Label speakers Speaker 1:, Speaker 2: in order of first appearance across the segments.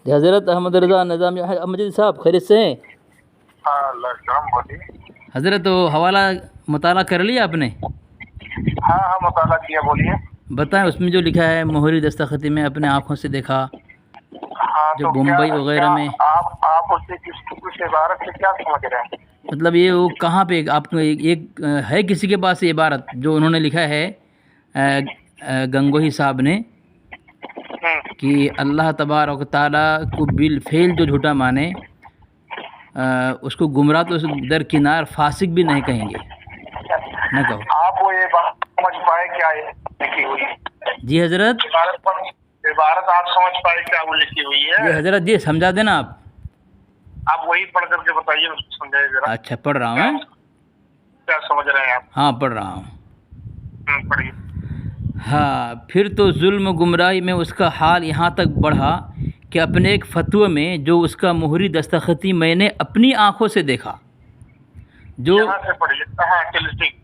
Speaker 1: حضرت احمد رضا نظامی مجید صاحب خیریت سے ہیں؟
Speaker 2: ہاں اللہ کرم بولیے.
Speaker 1: حضرت تو حوالہ مطالعہ کر لیا آپ نے؟
Speaker 2: ہاں ہاں مطالعہ کیا, بولیے.
Speaker 1: بتائیں اس میں جو لکھا ہے مہری دستخطی میں اپنے آنکھوں سے دیکھا
Speaker 2: ہاں
Speaker 1: جو
Speaker 2: تو
Speaker 1: بمبئی وغیرہ میں,
Speaker 2: آپ اس سے کچھ عبارت سے کیا سمجھ رہے ہیں؟
Speaker 1: مطلب یہ وہ کہاں پہ آپ کو ایک ہے کسی کے پاس یہ عبارت جو انہوں نے لکھا ہے گنگوہی صاحب نے کہ اللہ تبارک و تعالیٰ کو بالفعل جو جھوٹا مانے اس کو گمراہ تو درکنار فاسق بھی نہیں کہیں گے, نہ کہو.
Speaker 2: آپ وہ یہ بات سمجھ پائے کیا لکھی ہوئی ہے؟
Speaker 1: جی حضرت,
Speaker 2: عبارت آپ سمجھ پائے کیا وہ لکھی ہوئی ہے؟
Speaker 1: جی حضرت جی سمجھا دینا
Speaker 2: آپ وہی پڑھ کر کے بتائیے, سمجھائیے ذرا.
Speaker 1: اچھا پڑھ رہا ہوں.
Speaker 2: کیا سمجھ رہے ہیں آپ؟
Speaker 1: ہاں پڑھ رہا ہوں.
Speaker 2: پڑھیے.
Speaker 1: ہاں, پھر تو ظلم و گمراہی میں اس کا حال یہاں تک بڑھا کہ اپنے ایک فتوے میں جو اس کا مہری دستخطی میں نے اپنی آنکھوں سے دیکھا, جو
Speaker 2: یہاں سے پڑھیے. ہاں چلیے ٹھیک,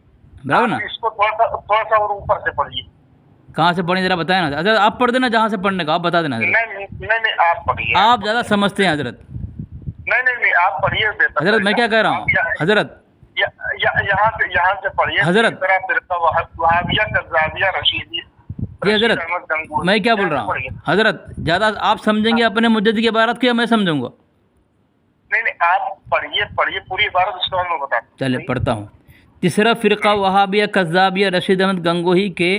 Speaker 1: برابر نا,
Speaker 2: اس کو تھوڑا سا اور اوپر سے پڑھیے.
Speaker 1: کہاں سے پڑھیں ذرا بتائیں نا حضرت, آپ پڑھ دینا جہاں سے پڑھنے کا, آپ بتا دینا حضرت.
Speaker 2: نہیں آپ پڑھیے.
Speaker 1: آپ زیادہ سمجھتے ہیں حضرت.
Speaker 2: نہیں آپ پڑھیے.
Speaker 1: حضرت میں کیا کہہ رہا ہوں حضرت,
Speaker 2: یہاں سے پڑھیے
Speaker 1: حضرت.
Speaker 2: وہابیہ کذابیہ رشیدی.
Speaker 1: جی حضرت میں کیا بول رہا ہوں حضرت, زیادہ آپ سمجھیں گے اپنے مجدد کی عبارت کو یا میں سمجھوں گا؟
Speaker 2: نہیں آپ پڑھیے پوری عبارت اس کو میں بتا.
Speaker 1: چلے پڑھتا ہوں. تیسرا فرقہ وہابیہ کذابیہ رشید احمد گنگوہی کے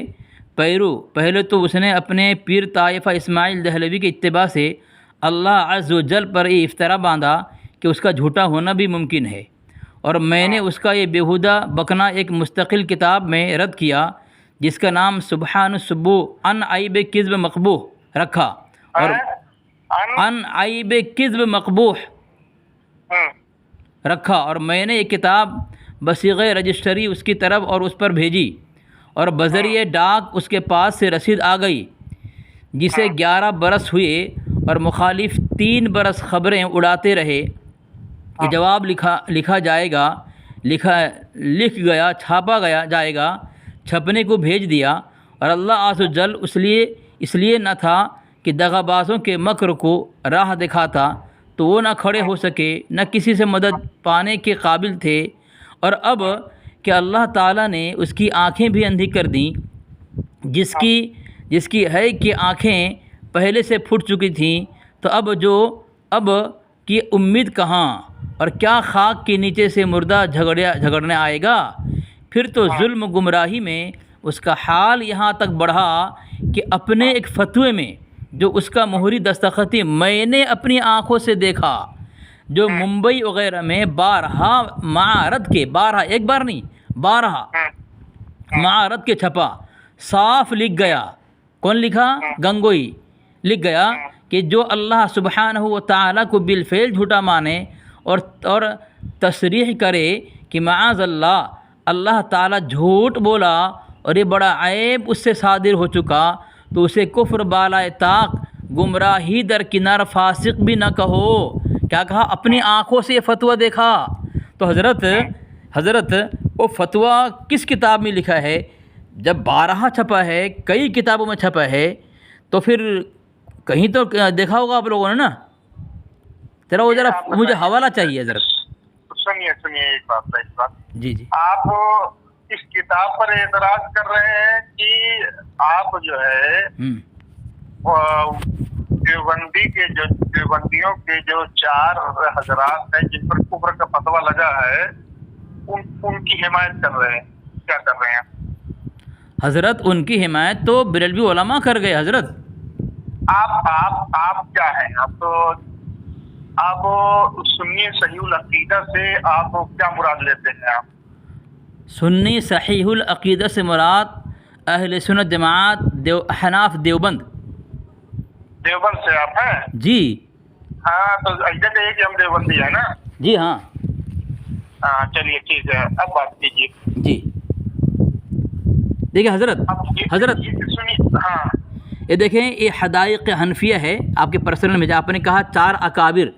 Speaker 1: پیرو. پہلے تو اس نے اپنے پیر طائفہ اسماعیل دہلوی کے اتباع سے اللہ عز و جل پر یہ افطرا باندھا کہ اس کا جھوٹا ہونا بھی ممکن ہے, اور میں نے اس کا یہ بیہودہ بکنا ایک مستقل کتاب میں رد کیا جس کا نام سبحان السبوح ان عیب کذب مقبوح رکھا, اور ان عیب کذب مقبوح رکھا, اور میں نے یہ کتاب بصیغہ رجسٹری اس کی طرف اور اس پر بھیجی, اور بذریعہ ڈاک اس کے پاس سے رسید آ گئی جسے 11 برس ہوئے, اور مخالف 3 برس خبریں اڑاتے رہے کہ جواب لکھا جائے گا, لکھ گیا, چھاپا جائے گا, چھپنے کو بھیج دیا, اور اللہ عز و جل اس لیے نہ تھا کہ دغا بازوں کے مکر کو راہ دکھاتا تو وہ نہ کھڑے ہو سکے نہ کسی سے مدد پانے کے قابل تھے, اور اب کہ اللہ تعالیٰ نے اس کی آنکھیں بھی اندھی کر دیں جس کی ہے کہ آنکھیں پہلے سے پھٹ چکی تھیں, تو اب کی امید کہاں, اور کیا خاک کے نیچے سے مردہ جھگڑنے آئے گا. پھر تو ظلم و گمراہی میں اس کا حال یہاں تک بڑھا کہ اپنے ایک فتوے میں جو اس کا مہری دستخطی میں نے اپنی آنکھوں سے دیکھا, جو ممبئی وغیرہ میں 12 معارض کے 12 ایک بار نہیں 12 معارض کے چھپا, صاف لکھ گیا. کون لکھا؟ گنگوہی لکھ گیا کہ جو اللہ سبحانہ و تعالیٰ کو بالفعل جھوٹا مانے اور تصریح کرے کہ معاذ اللہ تعالیٰ جھوٹ بولا اور یہ بڑا عیب اس سے صادر ہو چکا, تو اسے کفر بالائے طاق گمراہی درکنار فاسق بھی نہ کہو. کیا کہا؟ اپنی آنکھوں سے یہ فتویٰ دیکھا. تو حضرت وہ فتویٰ کس کتاب میں لکھا ہے؟ جب 12 چھپا ہے, کئی کتابوں میں چھپا ہے, تو پھر کہیں تو دیکھا ہوگا آپ لوگوں نے نا. ذرا مجھے حوالہ چاہیے حضرت.
Speaker 2: سنیے ایک بات.
Speaker 1: جی
Speaker 2: آپ اس کتاب پر اعتراض کر رہے ہیں کہ آپ جو ہے دیوبندیوں کے جو 4 حضرات ہیں جن پر کفر کا فتویٰ لگا ہے ان کی حمایت کر رہے ہیں. کیا کر رہے ہیں
Speaker 1: حضرت؟ ان کی حمایت تو بریلوی علماء کر گئے حضرت.
Speaker 2: آپ کیا ہیں؟ آپ سنی صحیح العقیدہ سے آپ کیا مراد لیتے ہیں؟ آپ
Speaker 1: سنی صحیح العقیدہ سے مراد اہل سنت جماعت حناف دیوبند سے آپ ہیں؟ جی
Speaker 2: ہاں, تو عقیدہ ہے کہ ہم دیوبندی ہیں نا.
Speaker 1: جی ہاں.
Speaker 2: چلیے ٹھیک ہے, اب بات کیجیے.
Speaker 1: جی دیکھیں حضرت
Speaker 2: ہاں
Speaker 1: یہ دیکھیں, یہ حدائق حنفیہ ہے آپ کے پرسنل میں. آپ نے کہا 4 اکابر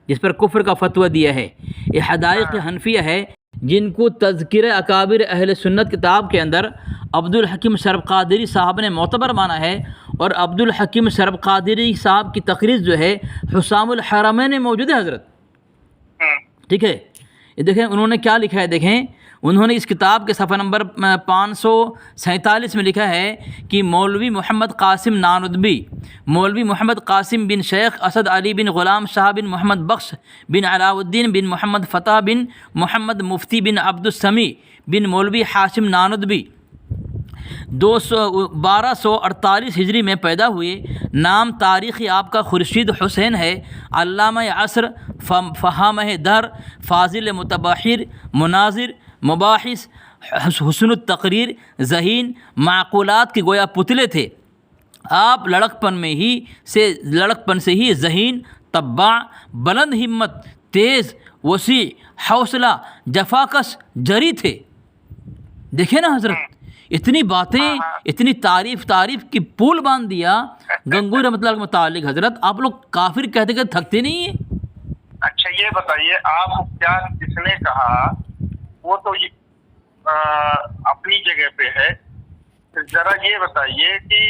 Speaker 1: جس پر کفر کا فتویٰ دیا ہے, یہ حدائق حنفیہ ہے. جن کو تذکرہ اکابر اہل سنت کتاب کے اندر عبدالحکیم شرف قادری صاحب نے معتبر مانا ہے، اور عبدالحکیم شرف قادری صاحب کی تقریر جو ہے حسام الحرمین میں موجود ہے حضرت، ٹھیک ہے۔ یہ دیکھیں انہوں نے کیا لکھا ہے، دیکھیں انہوں نے اس کتاب کے صفحہ نمبر 547 میں لکھا ہے کہ مولوی محمد قاسم نانوتوی، مولوی محمد قاسم بن شیخ اسد علی بن غلام شاہ بن محمد بخش بن علاء الدین بن محمد فتح بن محمد مفتی بن عبد السمیع بن مولوی حاشم نانوتوی 1248 ہجری میں پیدا ہوئے۔ نام تاریخی آپ کا خورشید حسین ہے، علامہ عصر، فہامہ در، فاضل متبحر، مناظر، مباحث، حسن التقریر، ذہین، معقولات کے گویا پتلے تھے۔ آپ لڑکپن سے ہی ذہین، طباع، بلند ہمت، تیز، وسیع حوصلہ، جفاکش، جری تھے۔ دیکھیں نا حضرت، اتنی باتیں، اتنی تعریف کی پول باندھ دیا گنگوئی رحمۃ اللہ کے متعلق۔ حضرت آپ لوگ کافر کہتے کہ تھکتے نہیں ہیں؟
Speaker 2: اچھا یہ بتائیے، آپ کیا کس نے کہا، وہ تو اپنی جگہ پہ ہے، ذرا یہ بتائیے کہ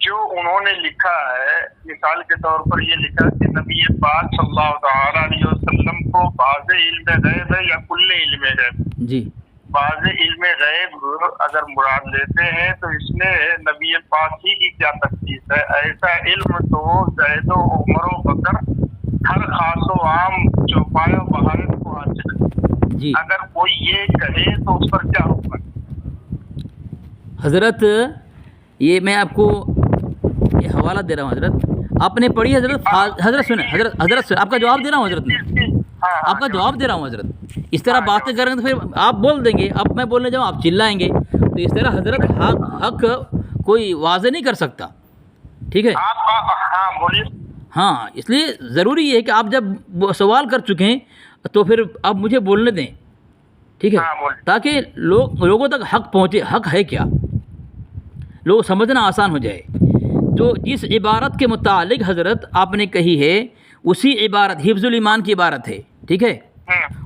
Speaker 2: جو انہوں نے لکھا ہے، مثال کے طور پر یہ لکھا کہ نبی پاک صلی اللہ تعالی علیہ وسلم کو بعض علم غیب ہے یا کل علم غیب؟
Speaker 1: جی،
Speaker 2: بعض علم غیب اگر مراد لیتے ہیں تو اس میں نبی پاک ہی کی کیا تخصیص ہے؟ ایسا علم تو زید و عمر و بکر ہر خاص و عام چوپایہ و بہارت کو حاصل ہے۔
Speaker 1: جی
Speaker 2: اگر کوئی یہ کہے تو اس پر کیا حکم ہے؟
Speaker 1: حضرت یہ میں آپ کو یہ حوالہ دے رہا ہوں حضرت، آپ نے پڑھی حضرت؟ حضرت سنیں، حضرت سنیں، آپ کا جواب دے رہا ہوں حضرت، میں آپ کا جواب دے رہا ہوں حضرت۔ اس طرح باتیں کریں تو پھر آپ بول دیں گے، اب میں بولنے جاؤں آپ چلائیں گے، تو اس طرح حضرت حق کوئی واضح نہیں کر سکتا، ٹھیک ہے؟
Speaker 2: ہاں بولیے۔
Speaker 1: ہاں، اس لیے ضروری یہ ہے کہ آپ جب سوال کر چکے ہیں تو پھر آپ مجھے بولنے دیں، ٹھیک ہے، تاکہ لوگوں تک حق پہنچے، حق ہے کیا، لوگ سمجھنا آسان ہو جائے۔ تو جس عبارت کے متعلق حضرت آپ نے کہی ہے، اسی عبارت حفظ الایمان کی عبارت ہے، ٹھیک ہے؟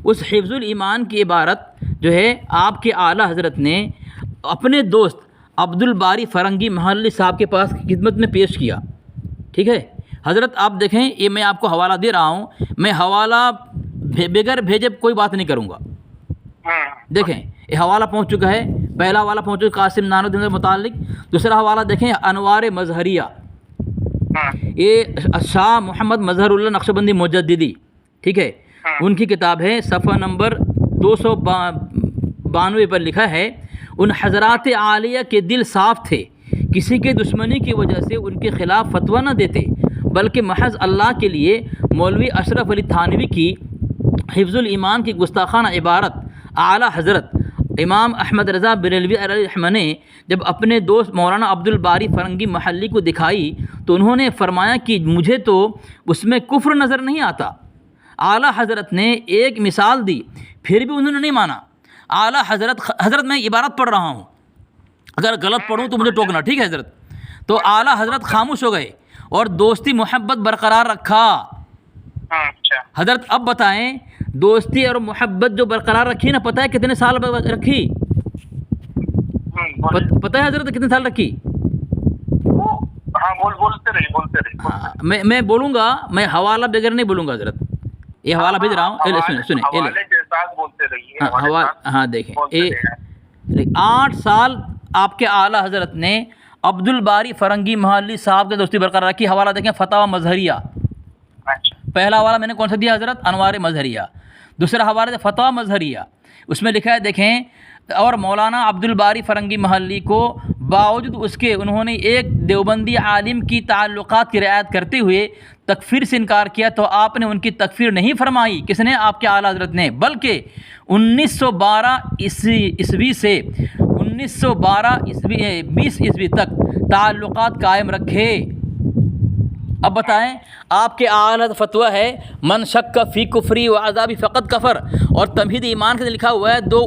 Speaker 1: اس حفظ الایمان کی عبارت جو ہے آپ کے اعلیٰ حضرت نے اپنے دوست عبد الباری فرنگی محلی صاحب کے پاس خدمت میں پیش کیا، ٹھیک ہے حضرت؟ آپ دیکھیں، یہ میں آپ کو حوالہ دے رہا ہوں، میں حوالہ بغیر بھیجے کوئی بات نہیں کروں گا۔ دیکھیں یہ حوالہ پہنچ چکا ہے، پہلا حوالہ پہنچ چکا قاسم نانوتوی کے متعلق، دوسرا حوالہ دیکھیں انوار مظہریہ، یہ شاہ محمد مظہر اللہ نقشبندی مجددی، ٹھیک ہے، ان کی کتاب ہے، صفحہ نمبر 292 پر لکھا ہے، ان حضرات عالیہ کے دل صاف تھے، کسی کے دشمنی کی وجہ سے ان کے خلاف فتویٰ نہ دیتے، بلکہ محض اللہ کے لیے مولوی اشرف علی تھانوی کی حفظ الایمان کی گستاخانہ عبارت اعلیٰ حضرت امام احمد رضا بریلوی علیہ الرحمہ نے جب اپنے دوست مولانا عبد الباری فرنگی محلی کو دکھائی تو انہوں نے فرمایا کہ مجھے تو اس میں کفر نظر نہیں آتا۔ اعلیٰ حضرت نے ایک مثال دی، پھر بھی انہوں نے نہیں مانا۔ اعلیٰ حضرت میں عبارت پڑھ رہا ہوں، اگر غلط پڑھوں تو مجھے ٹوکنا، ٹھیک ہے حضرت؟ تو اعلیٰ حضرت خاموش ہو گئے اور دوستی محبت برقرار رکھا۔ حضرت اب بتائیں، دوستی اور محبت جو برقرار رکھی نا، پتہ ہے کتنے سال رکھی؟ پتہ ہے حضرت کتنے سال رکھی؟
Speaker 2: بولتے رہیے۔
Speaker 1: میں بولوں گا، میں حوالہ بغیر نہیں بولوں گا حضرت، یہ حوالہ بھیج رہا ہوں، سنیں ہاں دیکھیں، 8 سال آپ کے اعلیٰ حضرت نے عبد الباری فرنگی محلی صاحب کے دوستی برقرار رکھی۔ حوالہ دیکھیں، فتاوی مظہریہ، پہلا حوالہ میں نے کون سا دیا حضرت؟ انوار مظہریہ۔ دوسرا حوالہ فتاوی مظہریہ، اس میں لکھا ہے دیکھیں، اور مولانا عبد الباری فرنگی محلی کو باوجود اس کے انہوں نے ایک دیوبندی عالم کی تعلقات کی رعایت کرتے ہوئے تکفیر سے انکار کیا تو آپ نے ان کی تکفیر نہیں فرمائی۔ کس نے؟ آپ کے اعلیٰ حضرت نے، بلکہ 1912 عیسوی سے 20 عیسوی تک تعلقات قائم رکھے۔ اب بتائیں، آپ کے اعلیٰ فتویٰ ہے من شک فی کفری و عذابی فقط کفر، اور تمہید ایمان کے لکھا ہوا ہے دو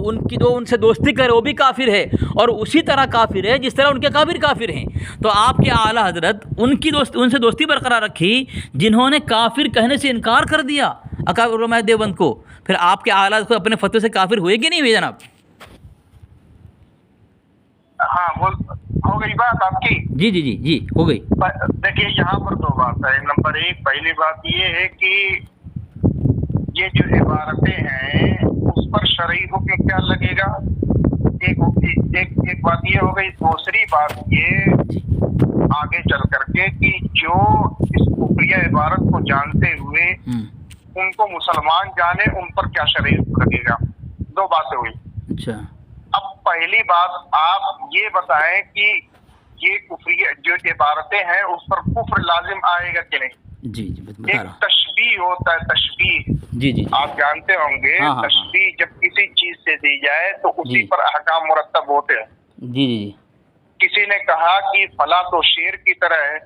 Speaker 1: ان سے دوستی کرے وہ بھی کافر ہے، اور اسی طرح کافر ہے جس طرح ان کے کافر ہیں۔ تو آپ کے اعلیٰ حضرت ان سے دوستی برقرار رکھی جنہوں نے کافر کہنے سے انکار کر دیا اکابر علماء دیوبند کو۔ پھر آپ کے اعلیٰ کو اپنے فتوے سے کافر ہوئے کہ نہیں ہوئے جناب؟
Speaker 2: ہاں وہ ہو گئی بات آپ کی.
Speaker 1: جی جی جی جی ہو گئی.
Speaker 2: دیکھیے یہاں پر دو بات ہے. نمبر ایک، پہلی بات یہ ہے کہ یہ جو عبارتیں ہیں اس پر شرعی حکم کیا لگے گا، ایک بات یہ ہو گئی. دوسری بات یہ آگے چل کر کے کہ جو اس کفریہ عبارت کو جانتے ہوئے ان کو مسلمان جانے، ان پر کیا شرعی حکم لگے گا. دو باتیں ہوئی.
Speaker 1: اچھا
Speaker 2: اب پہلی بات آپ یہ بتائیں کہ یہ کفریہ جو عبارتیں ہیں اس پر کفر لازم آئے گا کہ نہیں.
Speaker 1: جی جی بتا
Speaker 2: ایک
Speaker 1: رہا
Speaker 2: تشبیہ ہوتا ہے، تشبیہ
Speaker 1: جی جی
Speaker 2: آپ جانتے ہوں گے.
Speaker 1: ہاں، ہاں،
Speaker 2: تشبیہ جب کسی چیز سے دی جائے تو اسی
Speaker 1: جی.
Speaker 2: پر احکام مرتب ہوتے ہیں.
Speaker 1: جی جی جی
Speaker 2: کسی نے کہا کہ فلاں تو شیر کی طرح ہے،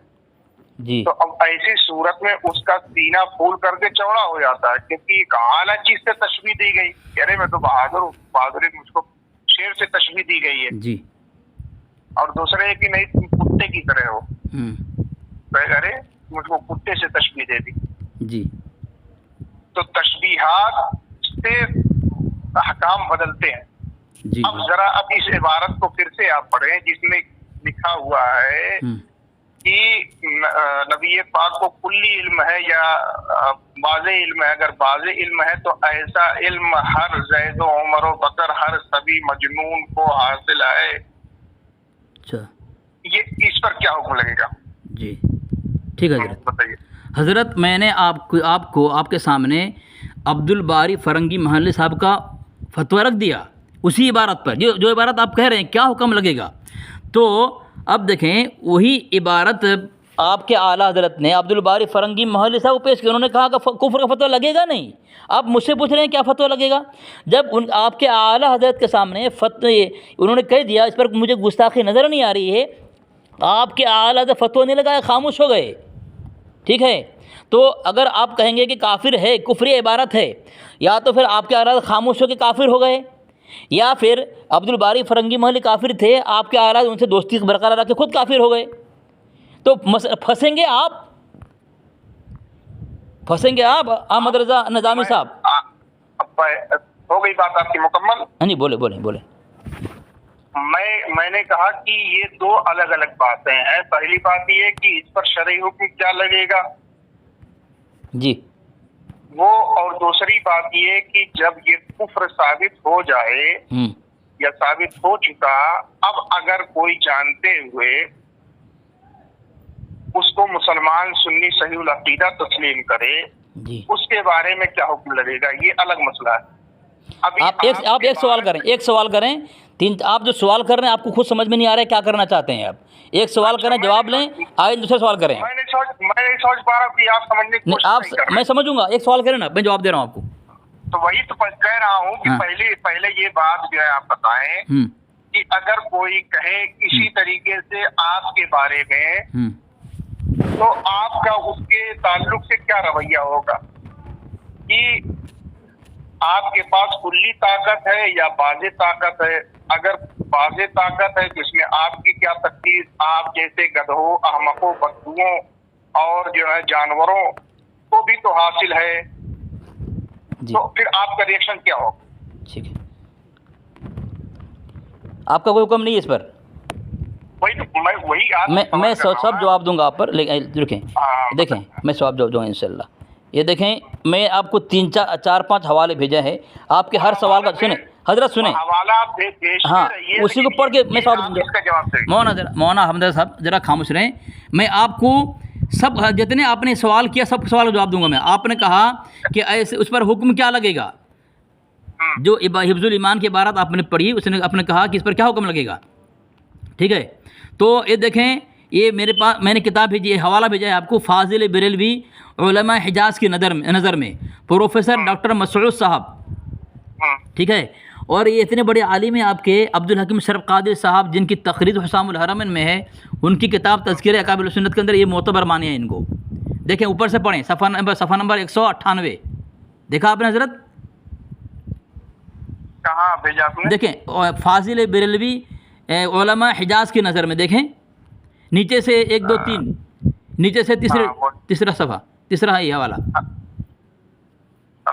Speaker 1: جی
Speaker 2: تو اب ایسی صورت میں اس کا سینہ پھول کر کے چوڑا ہو جاتا ہے، کیونکہ ایک اعلیٰ چیز سے تشبیہ دی گئی. ارے میں تو بہادر ہوں، بہادری مجھ کو شیر سے تشبیہ دی گئی ہے.
Speaker 1: جی
Speaker 2: اور دوسرے کہ نہیں تم کتے کی طرح ہو، ارے مجھ کو کتے سے تشبیہ دے دی.
Speaker 1: جی
Speaker 2: تو تشبیہات سے احکام بدلتے ہیں.
Speaker 1: جی
Speaker 2: اب ذرا اب اس عبارت کو پھر سے آپ پڑھیں جس میں لکھا ہوا ہے کہ نبی پاک کو کلی علم ہے یا بعض علم ہے. اگر بعض علم ہے تو ایسا علم ہر زید و عمر و بکر ہر سبھی مجنون کو حاصل ہے.
Speaker 1: اچھا
Speaker 2: یہ اس پر کیا حکم لگے گا؟
Speaker 1: جی ٹھیک ہے حضرت.
Speaker 2: بتائیے.
Speaker 1: حضرت میں نے آپ کو آپ کے سامنے عبد الباری فرنگی محلّی صاحب کا فتویٰ رکھ دیا اسی عبارت پر، جو عبارت آپ کہہ رہے ہیں کیا حکم لگے گا. تو اب دیکھیں وہی عبارت آپ کے اعلیٰ حضرت نے عبد الباری فرنگی محلّی صاحب کو پیش کیا. انہوں نے کہا کہ کفر کا فتویٰ لگے گا نہیں. آپ مجھ سے پوچھ رہے ہیں کیا فتویٰ لگے گا، جب آپ کے اعلیٰ حضرت کے سامنے انہوں نے کہہ دیا. اس پر مجھے گستاخی نظر نہیں آ رہی ہے. آپ کے اعلیٰ حضرت فتویٰ نہیں لگایا، خاموش ہو گئے. ٹھیک ہے، تو اگر آپ کہیں گے کہ کافر ہے، کفری عبارت ہے، یا تو پھر آپ کے اعلیٰ خاموش ہو کے کافر ہو گئے، یا پھر عبد الباری فرنگی محلّی کافر تھے، آپ کے اعلیٰ ان سے دوستی برقرار رکھ کے خود کافر ہو گئے. تو پھنسیں گے آپ احمد رضا نظامی صاحب.
Speaker 2: ہو گئی بات آپ کی مکمل.
Speaker 1: ہاں جی بولے.
Speaker 2: میں نے کہا کہ یہ دو الگ الگ باتیں ہیں. پہلی بات یہ کہ اس پر شرعی حکم کیا لگے گا
Speaker 1: جی
Speaker 2: وہ، اور دوسری بات یہ کہ جب یہ کفر ثابت ہو جائے یا ثابت ہو چکا، اب اگر کوئی جانتے ہوئے اس کو مسلمان سنی صحیح العقیدہ تسلیم کرے،
Speaker 1: جی
Speaker 2: اس کے بارے میں کیا حکم لگے گا، یہ الگ مسئلہ ہے.
Speaker 1: آپ ایک سوال کریں. آپ جو سوال کر رہے ہیں آپ کو خود سمجھ میں نہیں آ رہا ہے کیا کرنا چاہتے ہیں آپ. ایک سوال کریں، جواب لیں، آگے دوسرا سوال کریں.
Speaker 2: میں نہیں سوچ پا رہا کہ آپ سمجھنے کی کوشش نہیں کر رہے.
Speaker 1: میں سمجھوں گا. ایک سوال کریں نا، میں جواب دے رہا ہوں آپ کو.
Speaker 2: تو وہی تو کہہ رہا ہوں کہ پہلے یہ بات جو ہے آپ بتائیں کہ اگر کوئی کہے اسی طریقے سے آپ کے بارے میں، تو آپ کا اس کے تعلق سے کیا رویہ ہوگا کہ آپ کے پاس کلی طاقت ہے یا باز طاقت ہے؟ اگر باز طاقت ہے تو اس میں آپ کی کیا تکلیف، آپ جیسے گدھوں، احمقوں، بدبوؤں اور جو ہے جانوروں کو بھی تو حاصل ہے. تو پھر آپ کا ریئیکشن کیا ہوگا؟
Speaker 1: ٹھیک ہے، آپ کا کوئی حکم نہیں ہے اس پر. میں سب جواب دوں گا آپ پر، لیکن دیکھیں میں جواب دوں گا انشاءاللہ. یہ دیکھیں میں آپ کو 4-5 حوالے بھیجا ہے آپ کے ہر سوال کا. سنیں حضرت، سنیں، ہاں اسی کو پڑھ کے میں مولانا حمدہ صاحب ذرا خاموش رہیں. میں آپ کو سب جتنے آپ نے سوال کیا سب سوال کا جواب دوں گا میں. آپ نے کہا کہ ایسے اس پر حکم کیا لگے گا، جو حفظ الایمان کی عبارت آپ نے پڑھی اس نے آپ نے کہا کہ اس پر کیا حکم لگے گا. ٹھیک ہے، تو یہ دیکھیں یہ میرے پاس میں نے کتاب بھیجی ہے، حوالہ بھیجا ہے آپ کو، فاضل بریلوی علماء حجاز کی نظر میں، پروفیسر ڈاکٹر مسعود صاحب. ٹھیک ہے، اور یہ اتنے بڑے عالم ہیں آپ کے عبدالحکیم شرف قادری صاحب، جن کی تخریج حسام الحرمین میں ہے. ان کی کتاب تذکرہ اکابر السنت کے اندر یہ معتبر مانے ہیں ان کو. دیکھیں اوپر سے پڑھیں، صفحہ نمبر 198. دیکھا آپ نے حضرت؟
Speaker 2: کہاں بھیجا آپ نے؟
Speaker 1: دیکھیں فاضل بریلوی علماء حجاز کی نظر میں، دیکھیں نیچے سے 1 2 3 نیچے سے تیسرا صفحہ، تیسرا ہے یہ حوالہ.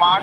Speaker 2: 5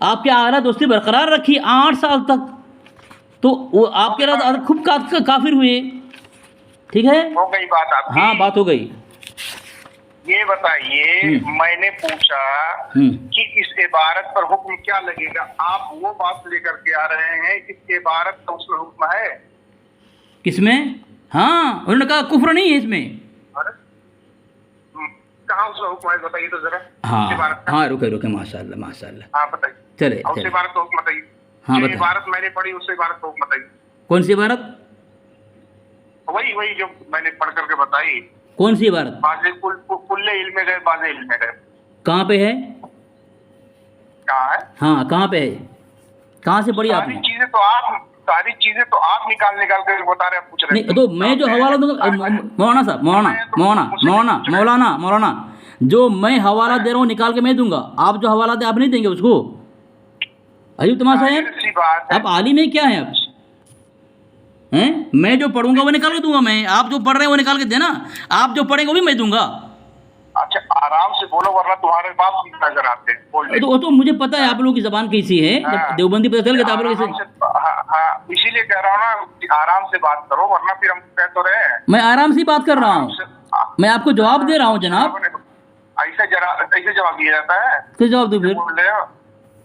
Speaker 1: آپ کے اعلیٰ دوستی برقرار رکھی 8 سال تک، تو وہ آپ کے اعلیٰ خود کافر ہوئے. ٹھیک ہے،
Speaker 2: ہو گئی بات آپ کی.
Speaker 1: ہاں بات ہو گئی.
Speaker 2: یہ بتائیے میں نے پوچھا کہ اس عبارت پر حکم کیا لگے گا، آپ وہ بات لے کر کے آ رہے ہیں کہ اس عبارت کا اس میں حکم ہے.
Speaker 1: کس میں؟ ہاں انہوں نے کہا کفر نہیں ہے اس میں.
Speaker 2: کہاں اس میں حکم ہے بتائیے تو ذرا.
Speaker 1: ہاں رکے ماشاء اللہ ماشاء اللہ.
Speaker 2: ہاں بتائیے.
Speaker 1: چلے
Speaker 2: اس عبارت کا حکم بتائیے.
Speaker 1: ہاں
Speaker 2: جو
Speaker 1: بتائیے.
Speaker 2: عبارت میں نے پڑھی اس عبارت کا حکم بتائیے.
Speaker 1: کون سی عبارت؟
Speaker 2: وہی جو میں نے پڑھ کر کے بتائی.
Speaker 1: کون سی عبارت؟
Speaker 2: کل علم میں گئے باز علم میں گئے.
Speaker 1: کہاں پہ ہے؟
Speaker 2: کہاں ہے؟
Speaker 1: ہاں کہاں پہ ہے؟ کہاں سے پڑھی آپ نے؟
Speaker 2: ساری چیزیں تو آپ نکال کر بتا رہے ہیں، پوچھ رہے ہیں.
Speaker 1: نہیں تو میں جو حوالہ دوں گا مولانا صاحب، مولانا جو میں حوالہ دے رہا ہوں نکال کے میں دوں گا، آپ جو حوالہ دے آپ نہیں دیں گے اس کو. عجیب تماشا ہے. اب عالم ہے کیا ہے اب؟ میں جو پڑھوں گا وہ نکال کے دوں گا. میں آپ جو پڑھ رہے ہیں وہ نکال کے دینا، آپ جو پڑھیں گے وہ بھی میں دوں گا.
Speaker 2: اچھا آرام سے بولو ورنہ تمہارے باپ نظر آتے ہیں.
Speaker 1: وہ تو مجھے پتا ہے آپ لوگوں کی زبان کیسی ہے، جب دیوبندی پتہ چل گیا تو آپ لوگ
Speaker 2: ہاں اسی لیے کہہ رہا ہوں نا آرام سے بات کرو ورنہ پھر ہم کہہ تو رہے ہیں.
Speaker 1: میں آرام سے بات کر رہا ہوں، میں آپ کو جواب دے رہا ہوں جناب.
Speaker 2: ایسے جواب دیا جاتا ہے؟
Speaker 1: تو جواب دو پھر.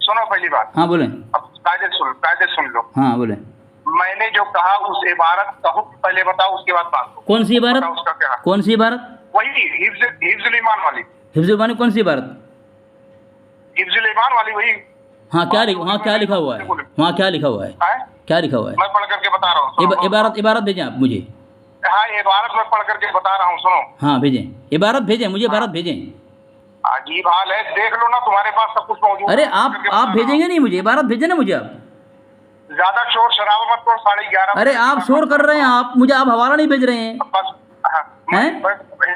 Speaker 2: سنو پہلی بات.
Speaker 1: ہاں بولیں.
Speaker 2: اب قاعدے سن لو.
Speaker 1: ہاں بولیں.
Speaker 2: میں نے جو کہا اس عبارت کا حکم پہلے بتاؤ، اس کے بعد بات کرو.
Speaker 1: کون سی عبارت؟
Speaker 2: اس کا کیا؟
Speaker 1: کون سی عبارت؟
Speaker 2: وہی حفظ الایمان والی.
Speaker 1: حفظ الایمان کون سی عبارت؟
Speaker 2: حفظ الایمان والی وہی.
Speaker 1: ہاں کیا لکھا ہوا ہے؟ وہاں کیا لکھا ہوا ہے؟ کیا لکھا ہوا ہے؟
Speaker 2: میں پڑھ کر کے بتا رہا ہوں.
Speaker 1: عبارت بھیجیں آپ مجھے.
Speaker 2: ہاں عبارت میں پڑھ کر کے بتا رہا ہوں، سنو.
Speaker 1: ہاں بھیجیں، عبارت بھیجیں مجھے، عبارت بھیجیں.
Speaker 2: عجیب حال ہے، دیکھ لو نا تمہارے پاس سب کچھ موجود ہے.
Speaker 1: ارے آپ بھیجیں گے نہیں مجھے؟ عبارت بھیجیں نا مجھے آپ.
Speaker 2: زیادہ شور شرابہ مت کرو. 11:30.
Speaker 1: ارے آپ شور کر رہے ہیں، آپ مجھے آپ حوالہ نہیں بھیج رہے ہیں.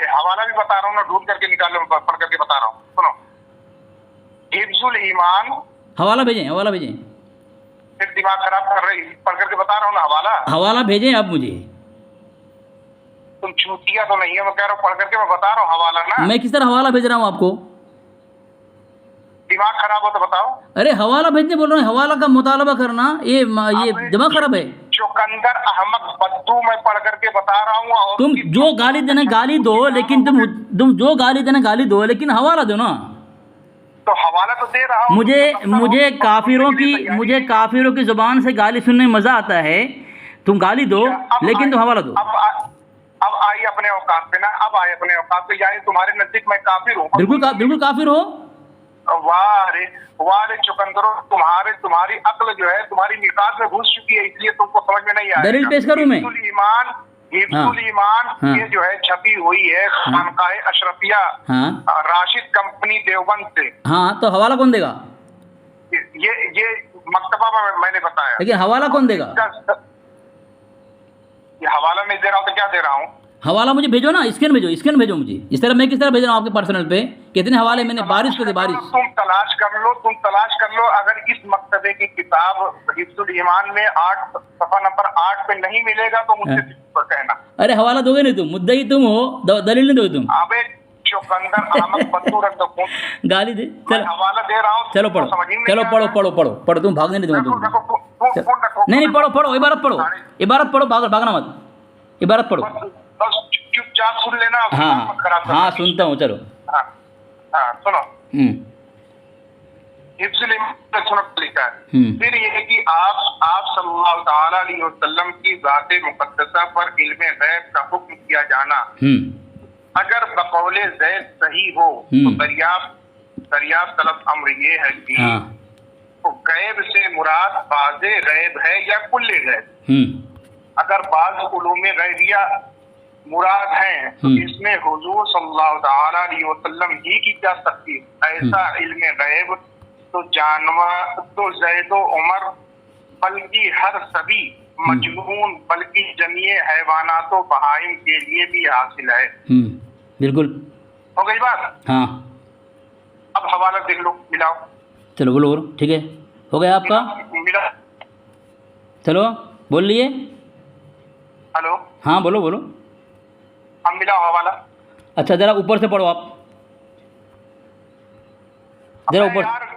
Speaker 2: حوالہ بھی بتا رہا ہوں نا، ڈھونڈ کر کے نکال لو، پڑھ کر کے بتا رہا ہوں. سنو حفظ الایمان.
Speaker 1: حوالہ بھیجیں.
Speaker 2: پھر دماغ خراب کر رہی، پڑھ کر کے بتا رہا ہوں نا.
Speaker 1: حوالہ بھیجیں آپ مجھے.
Speaker 2: تم چوتیا تو نہیں ہے، میں کہہ رہا ہوں پڑھ کر کے میں بتا رہا ہوں حوالہ نا.
Speaker 1: میں کس طرح حوالہ بھیج رہا ہوں آپ کو؟
Speaker 2: دماغ خراب ہو تو بتاؤ.
Speaker 1: ارے حوالہ بھیجنے بول رہے ہیں، حوالہ کا مطالبہ کرنا یہ دماغ خراب ہے.
Speaker 2: چوکندر احمد بدو میں پڑھ کر کے بتا رہا ہوں. اور
Speaker 1: تم جو گالی دینا گالی دو، لیکن تم جو گالی دینا گالی دو، لیکن حوالہ دو نا.
Speaker 2: تو حوالہ تو دے رہا ہوں.
Speaker 1: مجھے کافروں کی زبان سے گالی سننے میں مزہ آتا ہے. تم گالی دو لیکن تم حوالہ دو.
Speaker 2: اب آئی اپنے اوقات پہ نا، اب آئے اپنے اوقات پہ. یعنی تمہارے نزدیک میں کافر ہوں؟
Speaker 1: بالکل کافر ہو.
Speaker 2: واہ رے چکندرو، تمہاری عقل جو ہے تمہاری نکات میں گھس چکی ہے، اس لیے تم کو سمجھ میں نہیں آیا.
Speaker 1: دلیل پیش کروں میں.
Speaker 2: حفظ الایمان یہ جو ہے چھپی ہوئی ہے خانقاہ اشرفیہ راشد کمپنی دیوبند سے.
Speaker 1: ہاں تو حوالہ کون دے گا؟
Speaker 2: یہ مکتبہ میں نے بتایا.
Speaker 1: لیکن حوالہ کون دے گا؟
Speaker 2: یہ حوالہ نہیں دے رہا ہوں تو کیا دے رہا ہوں؟
Speaker 1: حوالہ مجھے بھیجو نا، اسکین بھیجو مجھے. اس طرح میں کس طرح بھیج رہا ہوں آپ کے پرسنل پہ؟ کتنے حوالے میں نے بارش کو دے بارش.
Speaker 2: تم تلاش کر لو. اگر اس مکتبے کی کتاب حفظ الایمان میں 8 صفحہ نمبر 8 پہ نہیں ملے گا تو مجھ سے کہنا.
Speaker 1: ارے حوالہ دو گے نہیں تم، مدعی تم ہو، دلیل نہیں دو گے تم.
Speaker 2: ابے چوکندر احمد بدو رکھ دو.
Speaker 1: گالی دے. چلو
Speaker 2: حوالہ دے رہا ہوں.
Speaker 1: چلو پڑھو. تم بھاگنے نہیں دوں گا. نہیں پڑھو عبارت پڑھو بھاگنا مت. عبارت پڑھو.
Speaker 2: بس چپ چاپ سن لینا.
Speaker 1: ہاں سنتا ہوں. چلو
Speaker 2: سنو. حفظ الایمان لکھا ہے. پھر یہ کہ آپ صلی اللہ تعالی علیہ وسلم کی ذات مقدسہ پر علم غیب کا حکم کیا جانا اگر بقول زید صحیح ہو تو دریافت طلب امر یہ ہے کہ غیب سے مراد بعض غیب ہے یا کل غیب. اگر بعض علوم غیبیہ مراد ہیں تو اس میں حضور صلی اللہ تعالی علیہ وسلم ہی کی جا سکتی. ایسا علم غیب تو جانور تو زید و عمر بلکہ ہر سبھی مجنون بلکہ جمیع حیوانات و بہائم کے لیے بھی حاصل ہے.
Speaker 1: بالکل
Speaker 2: ہو گئی بات.
Speaker 1: ہاں
Speaker 2: اب حوالہ دیکھ لو، ملاؤ.
Speaker 1: چلو بولو. ٹھیک ہے، ہو گیا آپ کا.
Speaker 2: ملا.
Speaker 1: چلو بول لیے.
Speaker 2: ہلو.
Speaker 1: ہاں بولو.
Speaker 2: اب ملاؤ حوالہ.
Speaker 1: اچھا ذرا اوپر سے پڑھو آپ. ذرا اوپر.